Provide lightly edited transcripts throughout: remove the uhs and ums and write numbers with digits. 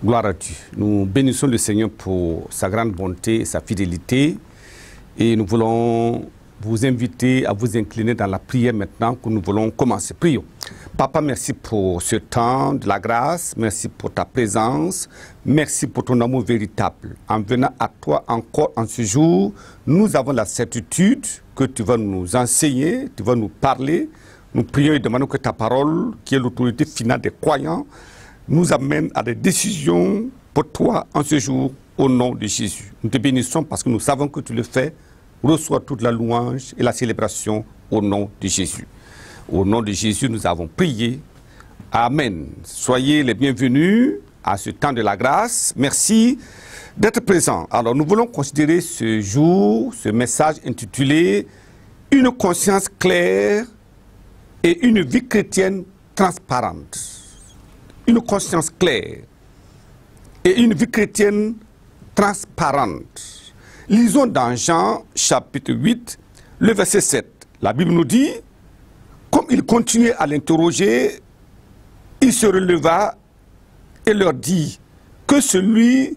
Gloire à Dieu. Nous bénissons le Seigneur pour sa grande bonté et sa fidélité. Et nous voulons vous inviter à vous incliner dans la prière maintenant que nous voulons commencer. Prions. Papa, merci pour ce temps de la grâce. Merci pour ta présence. Merci pour ton amour véritable. En venant à toi encore en ce jour, nous avons la certitude que tu vas nous enseigner, tu vas nous parler. Nous prions et demandons que ta parole, qui est l'autorité finale des croyants, nous amène à des décisions pour toi en ce jour, au nom de Jésus. Nous te bénissons parce que nous savons que tu le fais. Reçois toute la louange et la célébration au nom de Jésus. Au nom de Jésus, nous avons prié. Amen. Soyez les bienvenus à ce temps de la grâce. Merci d'être présents. Alors, nous voulons considérer ce jour, ce message intitulé « Une conscience claire et une vie chrétienne transparente ». Une conscience claire et une vie chrétienne transparente. Lisons dans Jean chapitre 8, le verset 7. La Bible nous dit, comme il continuait à l'interroger, il se releva et leur dit, que celui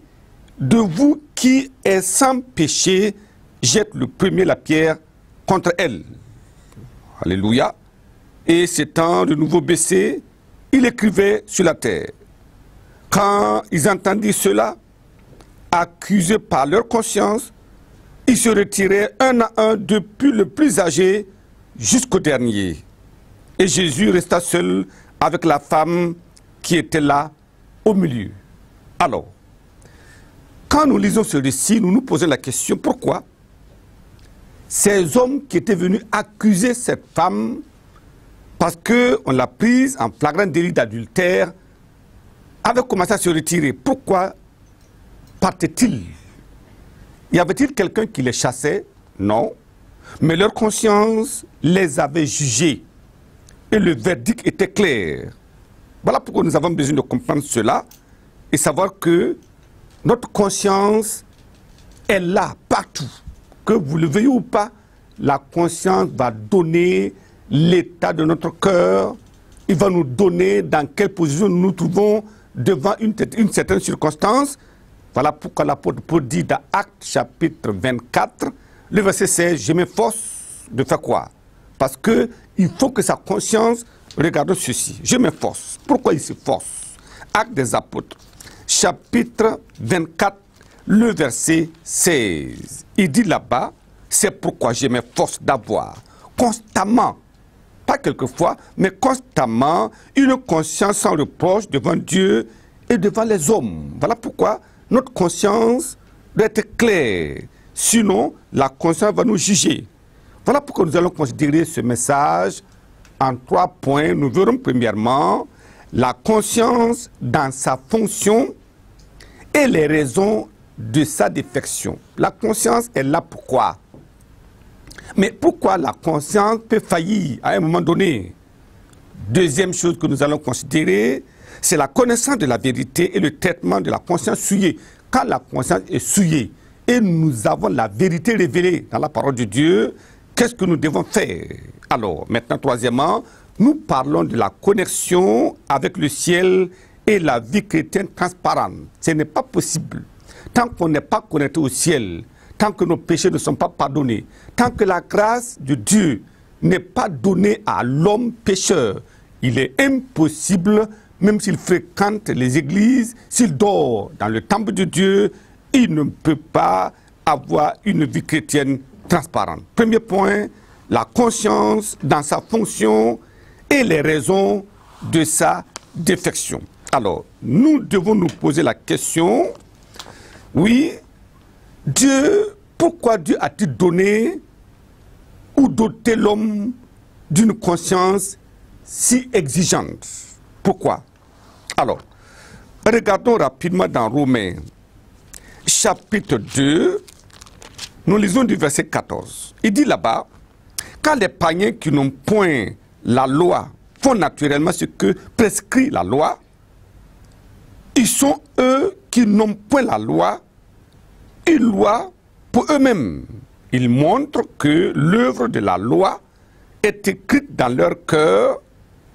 de vous qui est sans péché jette le premier la pierre contre elle. Alléluia. Et s'étant de nouveau baissé, il écrivait sur la terre. Quand ils entendirent cela, accusés par leur conscience, ils se retiraient un à un depuis le plus âgé jusqu'au dernier. Et Jésus resta seul avec la femme qui était là au milieu. Alors, quand nous lisons ce récit, nous nous posons la question, pourquoi ces hommes qui étaient venus accuser cette femme parce qu'on l'a prise en flagrant délit d'adultère, avait commencé à se retirer. Pourquoi partait-il? Y avait-il quelqu'un qui les chassait? Non. Mais leur conscience les avait jugés. Et le verdict était clair. Voilà pourquoi nous avons besoin de comprendre cela et savoir que notre conscience est là, partout. Que vous le veuillez ou pas, la conscience va donner l'état de notre cœur, il va nous donner dans quelle position nous nous trouvons devant une certaine circonstance. Voilà pourquoi l'apôtre Paul dit dans Actes chapitre 24, le verset 16, je m'efforce de faire quoi? Parce qu'il faut que sa conscience regarde ceci. Je m'efforce. Pourquoi il s'efforce? Actes des apôtres, chapitre 24, le verset 16. Il dit là-bas, c'est pourquoi je m'efforce d'avoir constamment, pas quelquefois, mais constamment, une conscience sans reproche devant Dieu et devant les hommes. Voilà pourquoi notre conscience doit être claire. Sinon, la conscience va nous juger. Voilà pourquoi nous allons considérer ce message en 3 points. Nous verrons premièrement la conscience dans sa fonction et les raisons de sa défection. La conscience est là pourquoi? Mais pourquoi la conscience peut faillir à un moment donné? Deuxième chose que nous allons considérer, c'est la connaissance de la vérité et le traitement de la conscience souillée. Quand la conscience est souillée et nous avons la vérité révélée dans la parole de Dieu, qu'est-ce que nous devons faire? Alors, maintenant, troisièmement, nous parlons de la connexion avec le ciel et la vie chrétienne transparente. Ce n'est pas possible. Tant qu'on n'est pas connecté au ciel, tant que nos péchés ne sont pas pardonnés, tant que la grâce de Dieu n'est pas donnée à l'homme pécheur, il est impossible, même s'il fréquente les églises, s'il dort dans le temple de Dieu, il ne peut pas avoir une vie chrétienne transparente. Premier point, la conscience dans sa fonction et les raisons de sa défection. Alors, nous devons nous poser la question, oui, pourquoi Dieu a-t-il donné ou doté l'homme d'une conscience si exigeante? Pourquoi? Alors, regardons rapidement dans Romains, chapitre 2, nous lisons du verset 14. Il dit là-bas, quand les païens qui n'ont point la loi font naturellement ce que prescrit la loi, ils sont eux qui n'ont point la loi, une loi pour eux-mêmes. Ils montrent que l'œuvre de la loi est écrite dans leur cœur,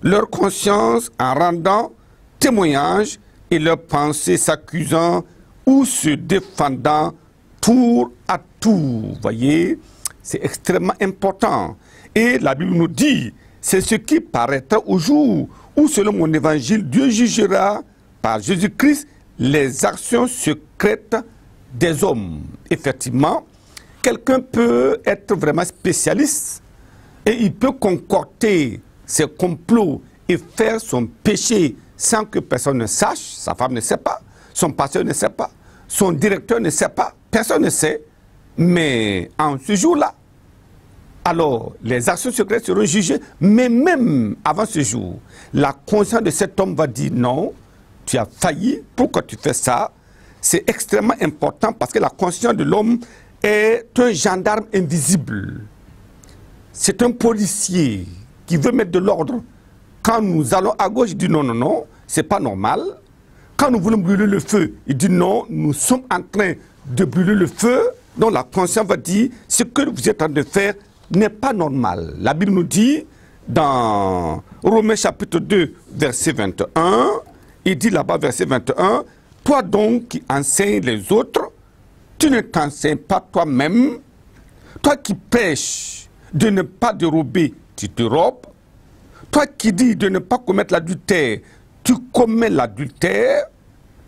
leur conscience, en rendant témoignage et leurs pensées s'accusant ou se défendant tour à tour. Voyez, c'est extrêmement important. Et la Bible nous dit, c'est ce qui paraîtra au jour où, selon mon évangile, Dieu jugera par Jésus-Christ les actions secrètes des hommes. Effectivement, quelqu'un peut être vraiment spécialiste et il peut concocter ses complots et faire son péché sans que personne ne sache. Sa femme ne sait pas, son pasteur ne sait pas, son directeur ne sait pas, personne ne sait. Mais en ce jour-là, alors les actions secrètes seront jugées, mais même avant ce jour, la conscience de cet homme va dire non, tu as failli, pourquoi tu fais ça? C'est extrêmement important parce que la conscience de l'homme est un gendarme invisible. C'est un policier qui veut mettre de l'ordre. Quand nous allons à gauche, il dit non, non, non, c'est pas normal. Quand nous voulons brûler le feu, il dit non, nous sommes en train de brûler le feu. Donc la conscience va dire, ce que vous êtes en train de faire n'est pas normal. La Bible nous dit, dans Romains chapitre 2, verset 21, il dit là-bas, verset 21, « Toi donc qui enseignes les autres, tu ne t'enseignes pas toi-même. Toi qui prêches de ne pas dérober, tu te robes. Toi qui dis de ne pas commettre l'adultère, tu commets l'adultère.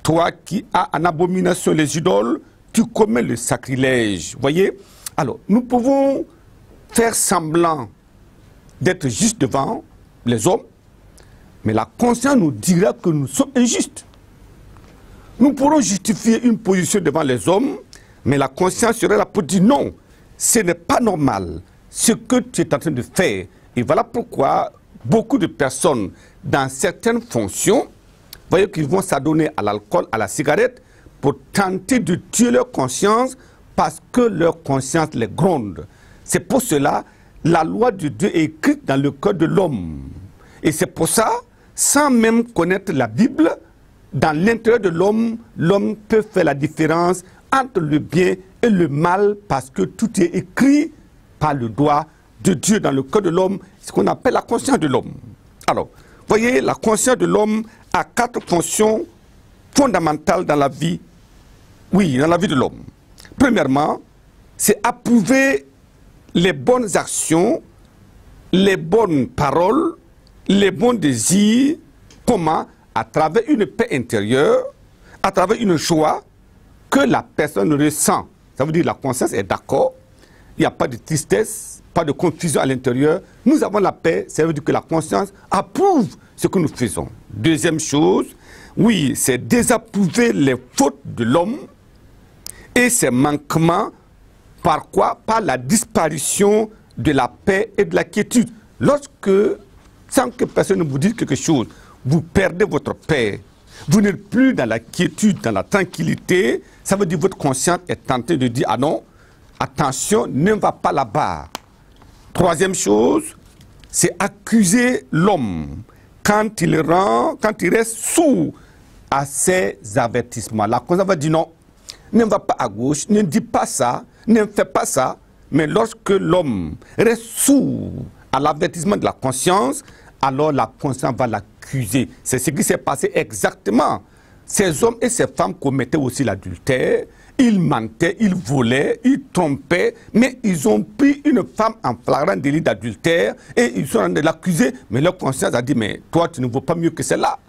Toi qui as en abomination les idoles, tu commets le sacrilège. » Voyez? Alors, nous pouvons faire semblant d'être juste devant les hommes, mais la conscience nous dira que nous sommes injustes. Nous pourrons justifier une position devant les hommes, mais la conscience serait là pour dire non, ce n'est pas normal ce que tu es en train de faire. Et voilà pourquoi beaucoup de personnes dans certaines fonctions, voyez qu'ils vont s'adonner à l'alcool, à la cigarette, pour tenter de tuer leur conscience parce que leur conscience les gronde. C'est pour cela la loi de Dieu est écrite dans le cœur de l'homme. Et c'est pour ça, sans même connaître la Bible, dans l'intérieur de l'homme, l'homme peut faire la différence entre le bien et le mal parce que tout est écrit par le doigt de Dieu dans le cœur de l'homme, ce qu'on appelle la conscience de l'homme. Alors, voyez, la conscience de l'homme a 4 fonctions fondamentales dans la vie, oui, dans la vie de l'homme. Premièrement, c'est approuver les bonnes actions, les bonnes paroles, les bons désirs. Comment? À travers une paix intérieure, à travers une joie que la personne ressent. Ça veut dire que la conscience est d'accord, il n'y a pas de tristesse, pas de confusion à l'intérieur. Nous avons la paix, ça veut dire que la conscience approuve ce que nous faisons. Deuxième chose, oui, c'est désapprouver les fautes de l'homme et ses manquements. Par quoi? Par la disparition de la paix et de la quiétude. Lorsque, sans que personne ne vous dise quelque chose, vous perdez votre paix, vous n'êtes plus dans la quiétude, dans la tranquillité, ça veut dire que votre conscience est tentée de dire, ah non, attention, ne va pas là-bas. Troisième chose, c'est accuser l'homme quand il reste sourd à ses avertissements. La conscience va dire non, ne va pas à gauche, ne dis pas ça, ne fais pas ça. Mais lorsque l'homme reste sourd à l'avertissement de la conscience, alors la conscience va l'accuser. C'est ce qui s'est passé exactement. Ces hommes et ces femmes commettaient aussi l'adultère, ils mentaient, ils volaient, ils trompaient, mais ils ont pris une femme en flagrant délit d'adultère et ils sont en train de l'accuser, mais leur conscience a dit, mais toi tu ne vaux pas mieux que celle-là.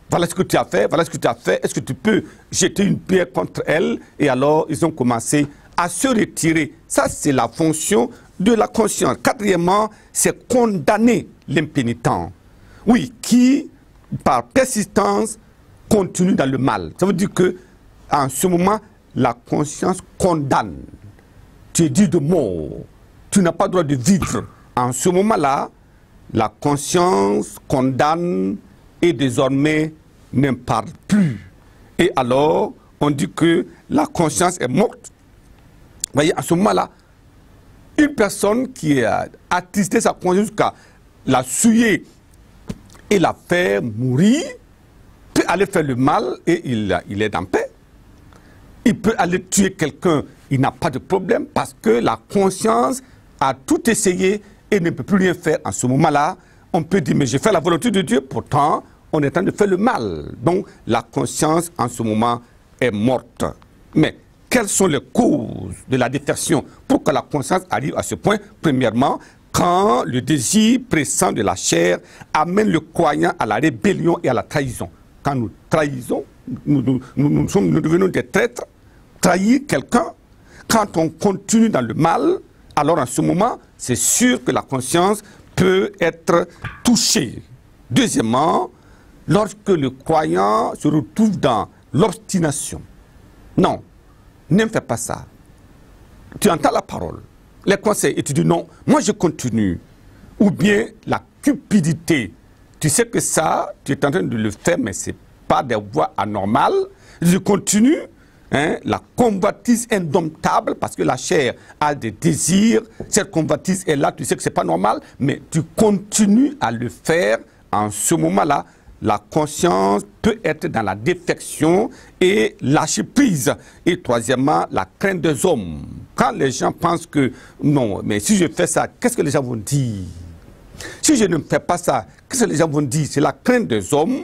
Voilà ce que tu as fait, voilà ce que tu as fait, est-ce que tu peux jeter une pierre contre elle? Et alors ils ont commencé à se retirer. Ça c'est la fonction de la conscience. Quatrièmement, c'est condamner l'impénitent. Oui, qui par persistance continue dans le mal. Ça veut dire que en ce moment, la conscience condamne. Tu es dit de mort. Tu n'as pas le droit de vivre. En ce moment-là, la conscience condamne et désormais ne parle plus. Et alors, on dit que la conscience est morte. Vous voyez, en ce moment-là, une personne qui a attristé sa conscience jusqu'à la souiller et la faire mourir, peut aller faire le mal et il est en paix. Il peut aller tuer quelqu'un, il n'a pas de problème parce que la conscience a tout essayé et ne peut plus rien faire. En ce moment-là, on peut dire, mais j'ai fait la volonté de Dieu, pourtant, on est en train de faire le mal. Donc la conscience en ce moment est morte. Mais quelles sont les causes de la défection pour que la conscience arrive à ce point? Premièrement, quand le désir pressant de la chair amène le croyant à la rébellion et à la trahison. Quand nous trahissons, nous devenons des traîtres. Trahir quelqu'un, quand on continue dans le mal, alors en ce moment, c'est sûr que la conscience peut être touchée. Deuxièmement, lorsque le croyant se retrouve dans l'obstination. Non, ne fais pas ça. Tu entends la parole, les conseils, et tu dis non, moi je continue. Ou bien la cupidité. Tu sais que ça, tu es en train de le faire, mais ce n'est pas des voies anormales. Je continue. Hein, la convoitise indomptable, parce que la chair a des désirs, cette convoitise est là, tu sais que ce n'est pas normal, mais tu continues à le faire. En ce moment-là, la conscience peut être dans la défection et lâcher prise. Et troisièmement, la crainte des hommes. Quand les gens pensent que non, mais si je fais ça, qu'est-ce que les gens vont dire? Si je ne fais pas ça, qu'est-ce que les gens vont dire? C'est la crainte des hommes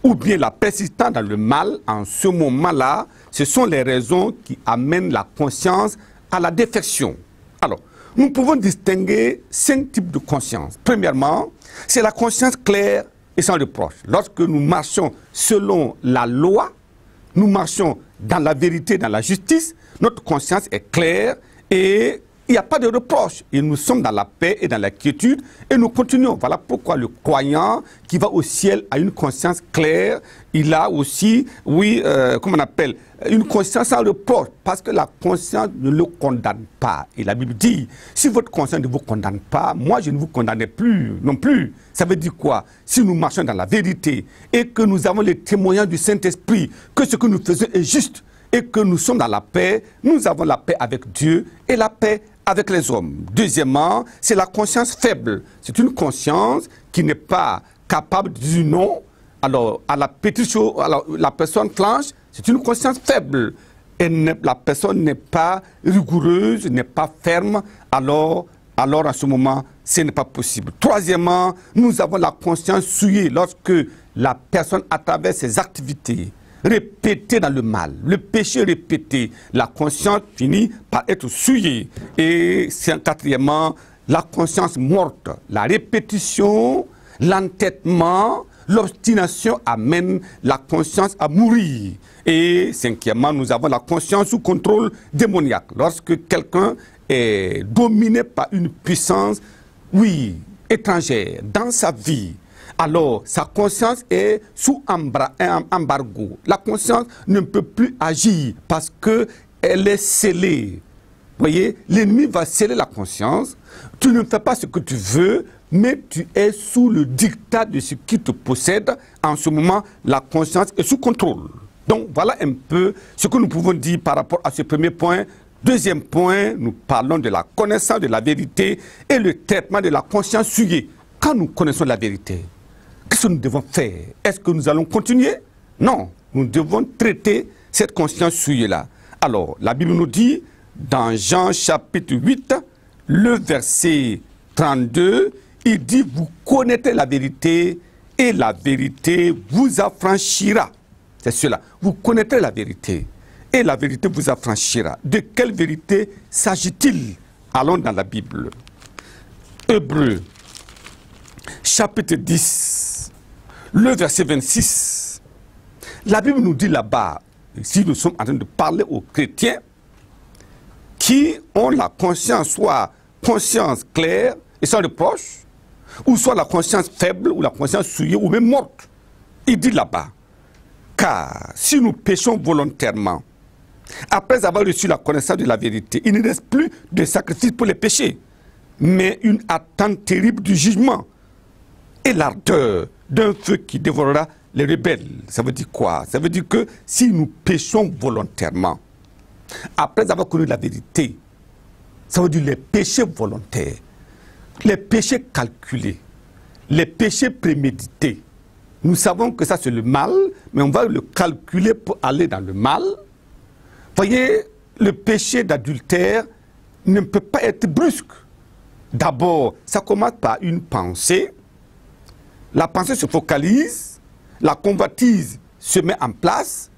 ou bien la persistance dans le mal. En ce moment-là, ce sont les raisons qui amènent la conscience à la défection. Alors, nous pouvons distinguer 5 types de conscience. Premièrement, c'est la conscience claire et sans reproche. Lorsque nous marchons selon la loi, nous marchons dans la vérité, dans la justice, notre conscience est claire et il n'y a pas de reproche. Et nous sommes dans la paix et dans la quiétude et nous continuons. Voilà pourquoi le croyant qui va au ciel a une conscience claire. Il a aussi, oui, comment on appelle, une conscience sans reproche. Parce que la conscience ne le condamne pas. Et la Bible dit, si votre conscience ne vous condamne pas, moi je ne vous condamne plus non plus. Ça veut dire quoi? Si nous marchons dans la vérité et que nous avons les témoignages du Saint-Esprit, que ce que nous faisons est juste et que nous sommes dans la paix, nous avons la paix avec Dieu et la paix avec les hommes. Deuxièmement, c'est la conscience faible. C'est une conscience qui n'est pas capable de dire non. Alors, à la petite chose, alors, la personne flanche, c'est une conscience faible. Et la personne n'est pas rigoureuse, n'est pas ferme. Alors à ce moment, ce n'est pas possible. Troisièmement, nous avons la conscience souillée lorsque la personne, à travers ses activités, répété dans le mal, le péché répété, la conscience finit par être souillée. Et quatrièmement, la conscience morte, la répétition, l'entêtement, l'obstination amène la conscience à mourir. Et cinquièmement, nous avons la conscience sous contrôle démoniaque. Lorsque quelqu'un est dominé par une puissance, oui, étrangère, dans sa vie, alors sa conscience est sous embargo. La conscience ne peut plus agir parce qu'elle est scellée. Vous voyez, l'ennemi va sceller la conscience. Tu ne fais pas ce que tu veux, mais tu es sous le diktat de ce qui te possède. En ce moment, la conscience est sous contrôle. Donc voilà un peu ce que nous pouvons dire par rapport à ce premier point. Deuxième point, nous parlons de la connaissance de la vérité et le traitement de la conscience souillée. Quand nous connaissons la vérité, qu'est-ce que nous devons faire? Est-ce que nous allons continuer? Non, nous devons traiter cette conscience souillée-là. Alors, la Bible nous dit, dans Jean chapitre 8, le verset 32, il dit, vous connaîtrez la vérité et la vérité vous affranchira. C'est cela, vous connaîtrez la vérité et la vérité vous affranchira. De quelle vérité s'agit-il? Allons dans la Bible. Hébreux, chapitre 10, le verset 26. La Bible nous dit là-bas, si nous sommes en train de parler aux chrétiens qui ont la conscience, soit conscience claire et sans reproche, ou soit la conscience faible, ou la conscience souillée, ou même morte. Il dit là-bas, car si nous péchons volontairement, après avoir reçu la connaissance de la vérité, il ne reste plus de sacrifice pour les péchés, mais une attente terrible du jugement et l'ardeur d'un feu qui dévorera les rebelles. Ça veut dire quoi? Ça veut dire que si nous péchons volontairement, après avoir connu la vérité, ça veut dire les péchés volontaires, les péchés calculés, les péchés prémédités. Nous savons que ça c'est le mal, mais on va le calculer pour aller dans le mal. Voyez, le péché d'adultère ne peut pas être brusque. D'abord, ça commence par une pensée. La pensée se focalise la convoitise se met en place.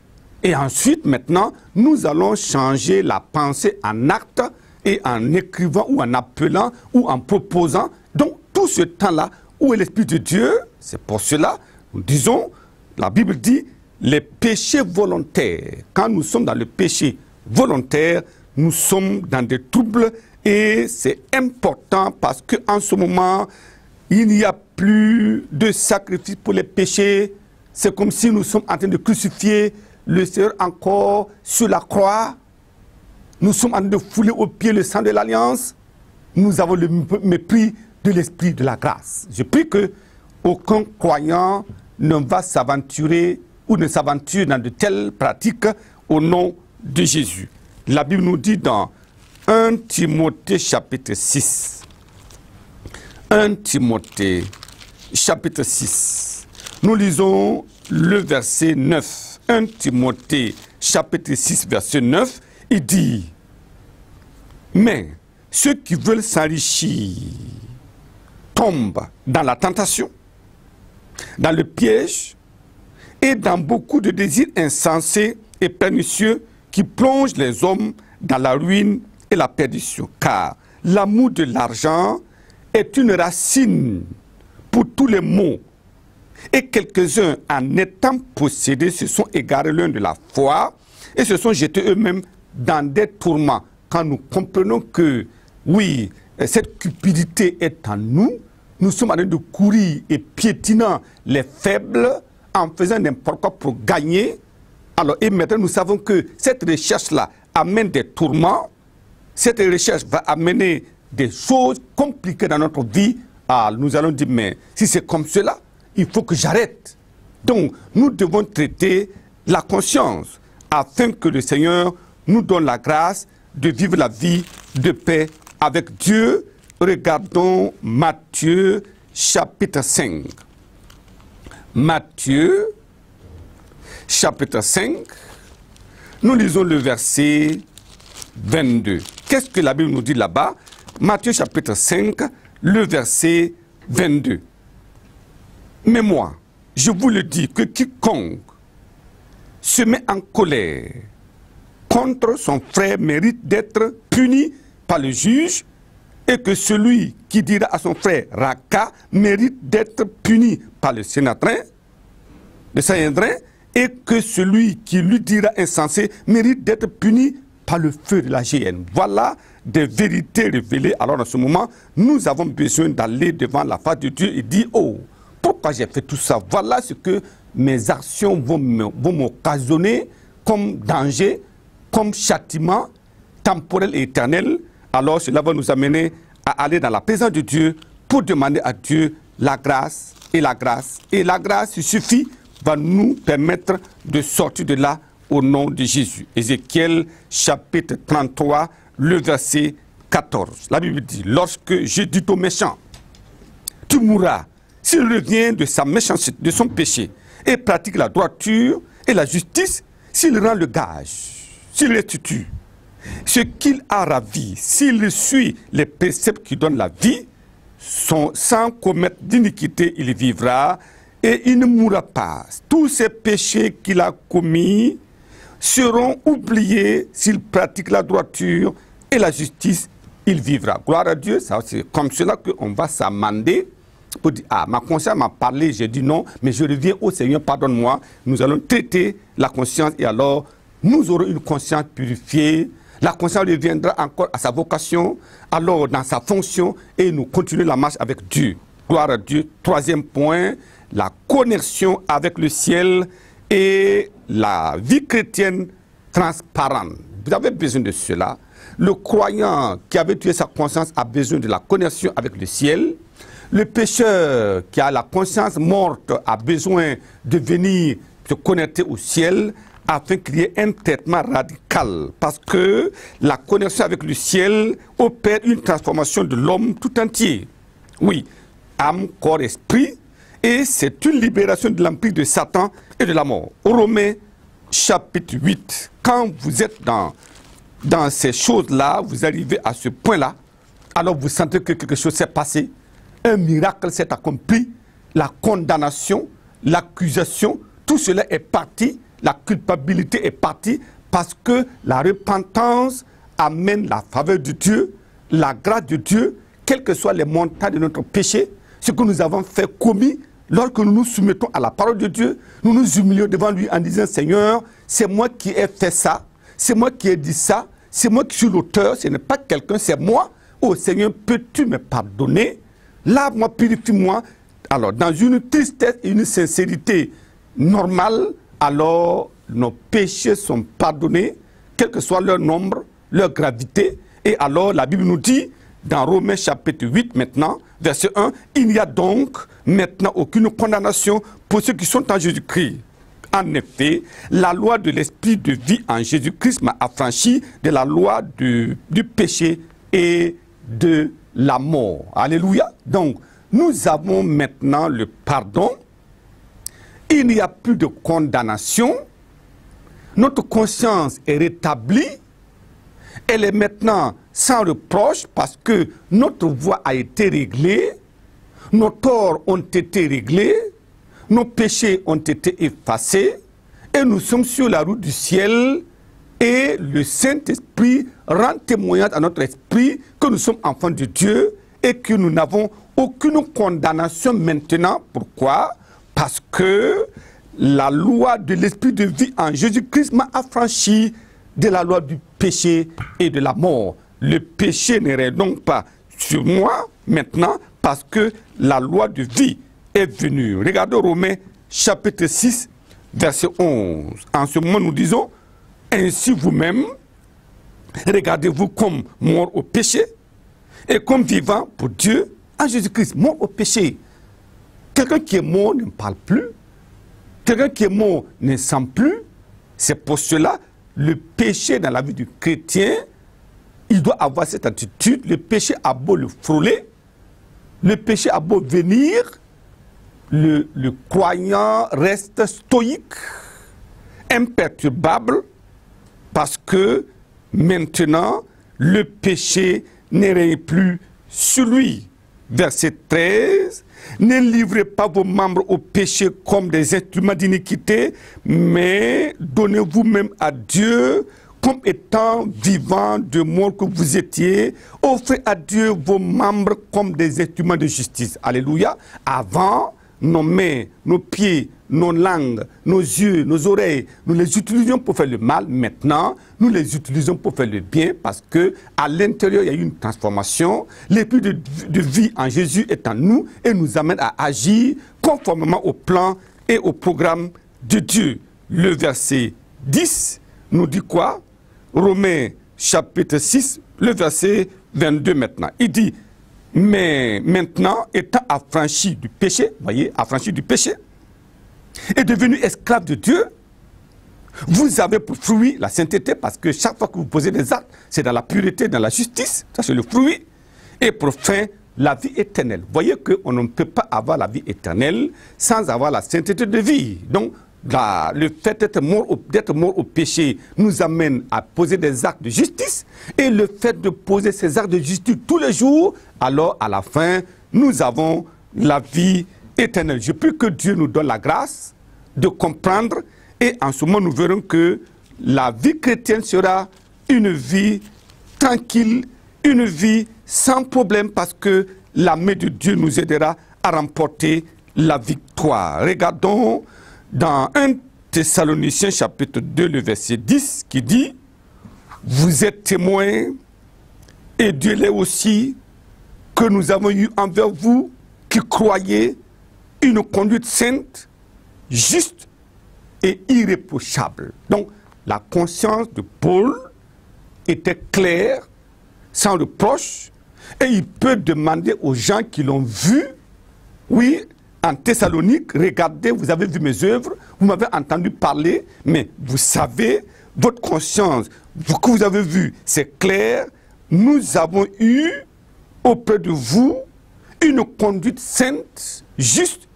Et ensuite, maintenant, nous allons changer la pensée en acte et en écrivant ou en appelant ou en proposant. Donc, tout ce temps-là, où est l'Esprit de Dieu? C'est pour cela, nous disons, la Bible dit, les péchés volontaires. Quand nous sommes dans le péché volontaire, nous sommes dans des troubles et c'est important parce qu'en ce moment, il n'y a plus de sacrifice pour les péchés. C'est comme si nous sommes en train de crucifier le Seigneur encore sur la croix. Nous sommes en train de fouler aux pieds le sang de l'Alliance. Nous avons le mépris de l'Esprit de la grâce. Je prie que aucun croyant ne va s'aventurer ou ne s'aventure dans de telles pratiques au nom de Jésus. La Bible nous dit dans 1 Timothée chapitre 6. 1 Timothée chapitre 6. Nous lisons le verset 9. 1 Timothée chapitre 6 verset 9. Il dit, mais ceux qui veulent s'enrichir tombent dans la tentation, dans le piège et dans beaucoup de désirs insensés et pernicieux qui plongent les hommes dans la ruine et la perdition. Car l'amour de l'argent est une racine pour tous les maux. Et quelques-uns, en étant possédés, se sont égarés l'un de la foi et se sont jetés eux-mêmes dans des tourments. Quand nous comprenons que, oui, cette cupidité est en nous, nous sommes en train de courir et piétinant les faibles en faisant n'importe quoi pour gagner. Alors, et maintenant, nous savons que cette recherche-là amène des tourments. Cette recherche va amener des choses compliquées dans notre vie. Ah, nous allons dire, mais si c'est comme cela, il faut que j'arrête. Donc, nous devons traiter la conscience afin que le Seigneur nous donne la grâce de vivre la vie de paix avec Dieu. Regardons Matthieu chapitre 5. Matthieu chapitre 5. Nous lisons le verset 22. Qu'est-ce que la Bible nous dit là-bas? Matthieu chapitre 5, le verset 22. Mais moi, je vous le dis que quiconque se met en colère contre son frère mérite d'être puni par le juge, et que celui qui dira à son frère Raka mérite d'être puni par le Sanhédrin, et que celui qui lui dira insensé mérite d'être puni par le feu de la géhenne. Voilà des vérités révélées. Alors en ce moment, nous avons besoin d'aller devant la face de Dieu et dire, oh, pourquoi j'ai fait tout ça? Voilà ce que mes actions vont m'occasionner comme danger, comme châtiment temporel et éternel. Alors cela va nous amener à aller dans la présence de Dieu pour demander à Dieu la grâce et la grâce. Et la grâce, il suffit, va nous permettre de sortir de là au nom de Jésus. Ézéchiel chapitre 33, le verset 14. La Bible dit, lorsque je dis au méchant, tu mourras, s'il revient de sa méchanceté, de son péché, et pratique la droiture et la justice, s'il rend le gage, s'il restitue ce qu'il a ravi, s'il suit les préceptes qui donnent la vie, sans commettre d'iniquité, il vivra et il ne mourra pas. Tous ces péchés qu'il a commis seront oubliés s'il pratique la droiture et la justice, il vivra. Gloire à Dieu, c'est comme cela qu'on va s'amender pour dire, ah, ma conscience m'a parlé, j'ai dit non, mais je reviens au Seigneur, pardonne-moi. Nous allons traiter la conscience et alors nous aurons une conscience purifiée. La conscience reviendra encore à sa vocation, alors dans sa fonction, et nous continuons la marche avec Dieu. Gloire à Dieu. Troisième point, la connexion avec le ciel et la vie chrétienne transparente. Vous avez besoin de cela. Le croyant qui avait tué sa conscience a besoin de la connexion avec le ciel. Le pécheur qui a la conscience morte a besoin de venir se connecter au ciel afin qu'il y ait un traitement radical. Parce que la connexion avec le ciel opère une transformation de l'homme tout entier. Oui, âme, corps, esprit. Et c'est une libération de l'empire de Satan et de la mort. Romains chapitre 8. Quand vous êtes dans ces choses-là, vous arrivez à ce point-là, alors vous sentez que quelque chose s'est passé. Un miracle s'est accompli. La condamnation, l'accusation, tout cela est parti, la culpabilité est partie, parce que la repentance amène la faveur de Dieu, la grâce de Dieu, quelles que soient les montagnes de notre péché, ce que nous avons fait commis, lorsque nous nous soumettons à la parole de Dieu, nous nous humilions devant lui en disant, Seigneur, c'est moi qui ai fait ça, c'est moi qui ai dit ça, c'est moi qui suis l'auteur, ce n'est pas quelqu'un, c'est moi. Oh Seigneur, peux-tu me pardonner? Lave-moi, purifie-moi. Alors, dans une tristesse et une sincérité normale, alors nos péchés sont pardonnés, quel que soit leur nombre, leur gravité. Et alors, la Bible nous dit, dans Romains chapitre 8 maintenant, verset 1, il n'y a donc maintenant aucune condamnation pour ceux qui sont en Jésus-Christ. En effet, la loi de l'esprit de vie en Jésus-Christ m'a affranchi de la loi du péché et de la mort. Alléluia. Donc, nous avons maintenant le pardon. Il n'y a plus de condamnation. Notre conscience est rétablie. Elle est maintenant sans reproche parce que notre voie a été réglée. Nos torts ont été réglés. Nos péchés ont été effacés. Et nous sommes sur la route du ciel. Et le Saint-Esprit rend témoignage à notre esprit que nous sommes enfants de Dieu et que nous n'avons aucune condamnation maintenant. Pourquoi? Parce que la loi de l'esprit de vie en Jésus-Christ m'a affranchi de la loi du péché et de la mort. Le péché n'est donc pas sur moi maintenant parce que la loi de vie est venue. Regardez Romains chapitre 6, verset 11. En ce moment, nous disons, ainsi vous-même, regardez-vous comme mort au péché et comme vivant pour Dieu en Jésus-Christ. Mort au péché. Quelqu'un qui est mort ne parle plus. Quelqu'un qui est mort ne sent plus. C'est pour cela le péché dans la vie du chrétien, il doit avoir cette attitude. Le péché a beau le frôler, le péché a beau venir, le croyant reste stoïque, imperturbable, parce que maintenant, le péché ne règne plus sur lui. Verset 13, ne livrez pas vos membres au péché comme des instruments d'iniquité, mais donnez-vous même à Dieu comme étant vivants de mort que vous étiez. Offrez à Dieu vos membres comme des instruments de justice. Alléluia. Avant, nos mains, nos pieds, nos langues, nos yeux, nos oreilles, nous les utilisions pour faire le mal. Maintenant, nous les utilisons pour faire le bien parce que à l'intérieur, il y a eu une transformation. L'esprit de vie en Jésus est en nous et nous amène à agir conformément au plan et au programme de Dieu. Le verset 10 nous dit quoi? Romains chapitre 6, le verset 22 maintenant. Il dit, mais maintenant, étant affranchi du péché, voyez, affranchi du péché, et devenu esclave de Dieu, vous avez pour fruit la sainteté, parce que chaque fois que vous posez des actes, c'est dans la pureté, dans la justice, ça c'est le fruit, et pour fin, la vie éternelle. Vous voyez qu'on ne peut pas avoir la vie éternelle sans avoir la sainteté de vie. Donc, le fait d'être mort au péché nous amène à poser des actes de justice, et le fait de poser ces actes de justice tous les jours, alors à la fin, nous avons la vie éternelle. Je prie que Dieu nous donne la grâce de comprendre, et en ce moment nous verrons que la vie chrétienne sera une vie tranquille, une vie sans problème, parce que la main de Dieu nous aidera à remporter la victoire. Regardons dans 1 Thessaloniciens chapitre 2, le verset 10, qui dit, vous êtes témoins, et Dieu l'est aussi, que nous avons eu envers vous, qui croyez, une conduite sainte, juste et irréprochable. Donc, la conscience de Paul était claire, sans reproche, et il peut demander aux gens qui l'ont vu, oui, en Thessalonique, regardez, vous avez vu mes œuvres, vous m'avez entendu parler, mais vous savez, votre conscience, ce que vous avez vu, c'est clair, nous avons eu auprès de vous une conduite sainte, juste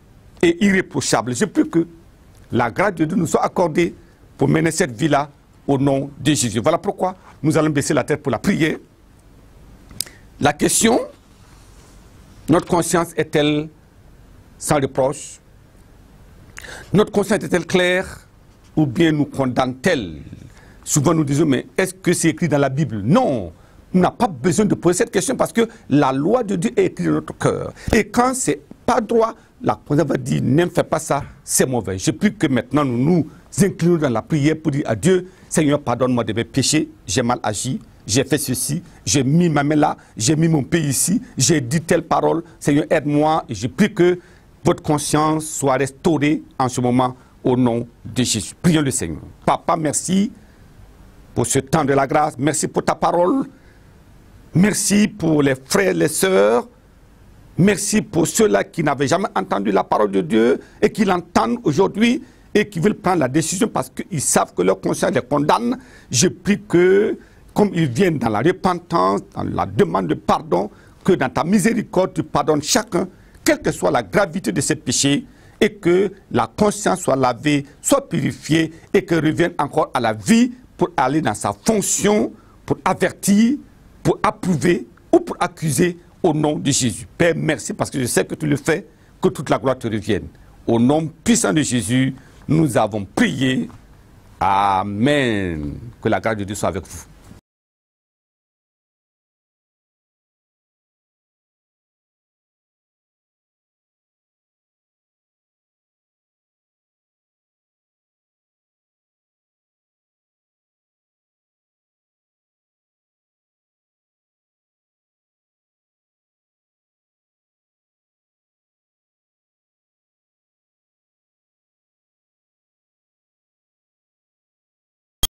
et irréprochable. Je prie que la grâce de Dieu nous soit accordée pour mener cette vie-là au nom de Jésus. Voilà pourquoi nous allons baisser la tête pour la prière. La question, notre conscience est-elle sans reproche? Notre conscience est-elle claire ou bien nous condamne-t-elle? Souvent nous disons, mais est-ce que c'est écrit dans la Bible? Non, on n'a pas besoin de poser cette question parce que la loi de Dieu est écrite dans notre cœur. Et quand c'est pas droit, la conscience va dire, ne fais pas ça, c'est mauvais. Je prie que maintenant nous nous inclinons dans la prière pour dire à Dieu, Seigneur, pardonne-moi de mes péchés, j'ai mal agi, j'ai fait ceci, j'ai mis ma main là, j'ai mis mon pied ici, j'ai dit telle parole, Seigneur, aide-moi, et je prie que votre conscience soit restaurée en ce moment au nom de Jésus. Prions le Seigneur. Papa, merci pour ce temps de la grâce, merci pour ta parole, merci pour les frères et les sœurs, merci pour ceux-là qui n'avaient jamais entendu la parole de Dieu et qui l'entendent aujourd'hui et qui veulent prendre la décision parce qu'ils savent que leur conscience les condamne. Je prie que, comme ils viennent dans la repentance, dans la demande de pardon, que dans ta miséricorde, tu pardonnes chacun, quelle que soit la gravité de ses péchés, et que la conscience soit lavée, soit purifiée, et qu'elle revienne encore à la vie pour aller dans sa fonction, pour avertir, pour approuver ou pour accuser au nom de Jésus. Père, merci parce que je sais que tu le fais, que toute la gloire te revienne. Au nom puissant de Jésus, nous avons prié. Amen. Que la grâce de Dieu soit avec vous.